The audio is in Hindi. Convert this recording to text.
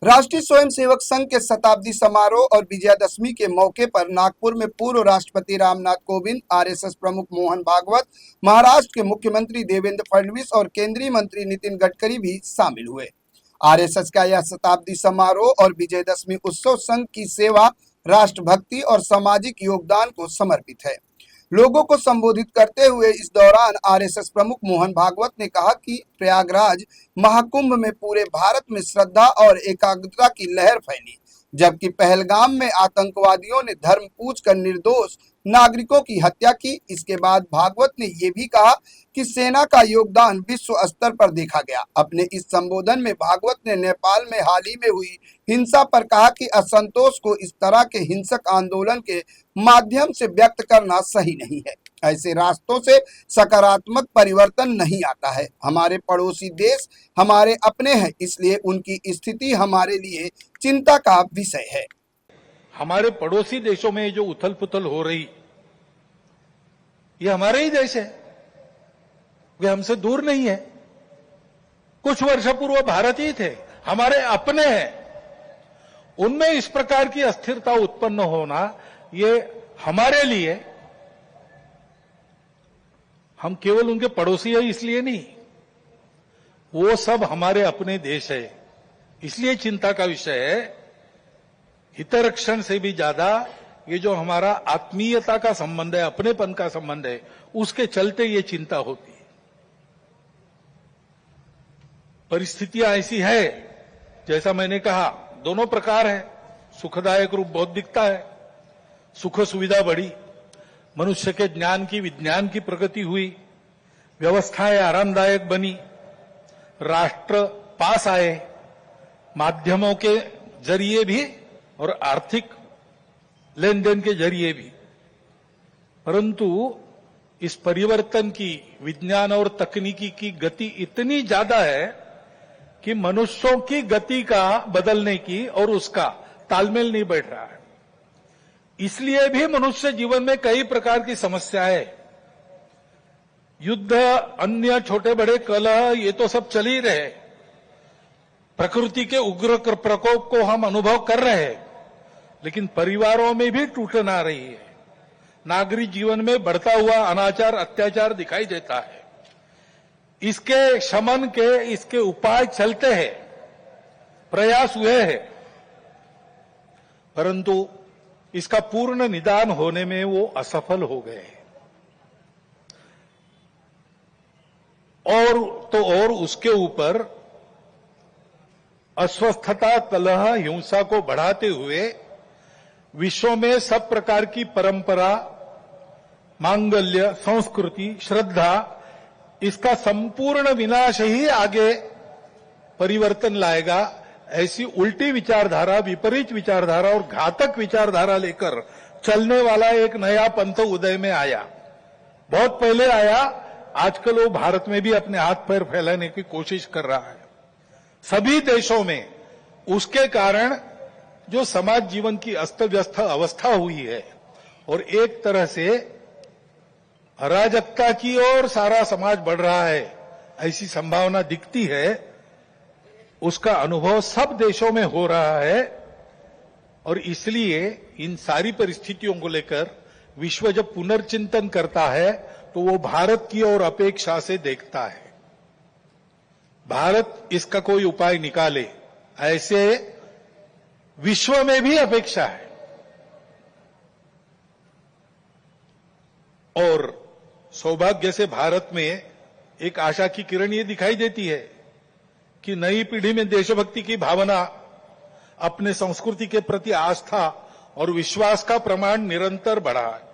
राष्ट्रीय स्वयंसेवक संघ के शताब्दी समारोह और विजयादशमी के मौके पर नागपुर में पूर्व राष्ट्रपति रामनाथ कोविंद, आरएसएस प्रमुख मोहन भागवत, महाराष्ट्र के मुख्यमंत्री देवेंद्र फडणवीस और केंद्रीय मंत्री नितिन गडकरी भी शामिल हुए। आरएसएस का यह शताब्दी समारोह और विजयदशमी उत्सव संघ की सेवा, राष्ट्रभक्ति और सामाजिक योगदान को समर्पित है। लोगों को संबोधित करते हुए इस दौरान आरएसएस प्रमुख मोहन भागवत ने कहा कि प्रयागराज महाकुंभ में पूरे भारत में श्रद्धा और एकाग्रता की लहर फैली, जबकि पहलगाम में आतंकवादियों ने धर्म पूछकर निर्दोष नागरिकों की हत्या की। इसके बाद भागवत ने ये भी कहा कि सेना का योगदान विश्व स्तर पर देखा गया। अपने इस संबोधन में भागवत ने नेपाल में हाल ही में हुई हिंसा पर कहा कि असंतोष को इस तरह के हिंसक आंदोलन के माध्यम से व्यक्त करना सही नहीं है। ऐसे रास्तों से सकारात्मक परिवर्तन नहीं आता है। हमारे पड़ोसी देश हमारे अपने हैं, इसलिए उनकी स्थिति हमारे लिए चिंता का विषय है। हमारे पड़ोसी देशों में जो उथल पुथल हो रही, ये हमारे ही देश है, वे हमसे दूर नहीं है। कुछ वर्ष पूर्व भारत ही थे, हमारे अपने हैं। उनमें इस प्रकार की अस्थिरता उत्पन्न होना, ये हमारे लिए, हम केवल उनके पड़ोसी है इसलिए नहीं, वो सब हमारे अपने देश है, इसलिए चिंता का विषय है। हितरक्षण से भी ज्यादा ये जो हमारा आत्मीयता का संबंध है, अपनेपन का संबंध है, उसके चलते ये चिंता होती है। परिस्थितियां ऐसी है, जैसा मैंने कहा, दोनों प्रकार है। सुखदायक रूप बहुत दिखता है, सुख सुविधा बढ़ी, मनुष्य के ज्ञान की, विज्ञान की प्रगति हुई, व्यवस्थाएं आरामदायक बनी, राष्ट्र पास आए, माध्यमों के जरिए भी और आर्थिक लेन देन के जरिए भी। परंतु इस परिवर्तन की, विज्ञान और तकनीकी की गति इतनी ज्यादा है कि मनुष्यों की गति का बदलने की और उसका तालमेल नहीं बैठ रहा है। इसलिए भी मनुष्य जीवन में कई प्रकार की समस्याएं, युद्ध, अन्य छोटे बड़े कलह, ये तो सब चल ही रहे। प्रकृति के उग्र प्रकोप को हम अनुभव कर रहे हैं, लेकिन परिवारों में भी टूटन आ रही है। नागरिक जीवन में बढ़ता हुआ अनाचार, अत्याचार दिखाई देता है। इसके शमन के, इसके उपाय चलते हैं, प्रयास हुए हैं, परंतु इसका पूर्ण निदान होने में वो असफल हो गए। और उसके ऊपर अस्वस्थता, कलह, हिंसा को बढ़ाते हुए विश्व में सब प्रकार की परंपरा, मांगल्य, संस्कृति, श्रद्धा, इसका संपूर्ण विनाश ही आगे परिवर्तन लाएगा। ऐसी उल्टी विचारधारा, विपरीत विचारधारा और घातक विचारधारा लेकर चलने वाला एक नया पंथ उदय में आया। बहुत पहले आया, आजकल वो भारत में भी अपने हाथ पैर फैलाने की कोशिश कर रहा है। सभी देशों में उसके कारण जो समाज जीवन की अस्त व्यस्त अवस्था हुई है और एक तरह से अराजकता की ओर सारा समाज बढ़ रहा है, ऐसी संभावना दिखती है। उसका अनुभव सब देशों में हो रहा है और इसलिए इन सारी परिस्थितियों को लेकर विश्व जब पुनर्चिंतन करता है तो वो भारत की ओर अपेक्षा से देखता है। भारत इसका कोई उपाय निकाले, ऐसे विश्व में भी अपेक्षा है। और सौभाग्य से भारत में एक आशा की किरण ये दिखाई देती है कि नई पीढ़ी में देशभक्ति की भावना, अपने संस्कृति के प्रति आस्था और विश्वास का प्रमाण निरंतर बढ़ा है।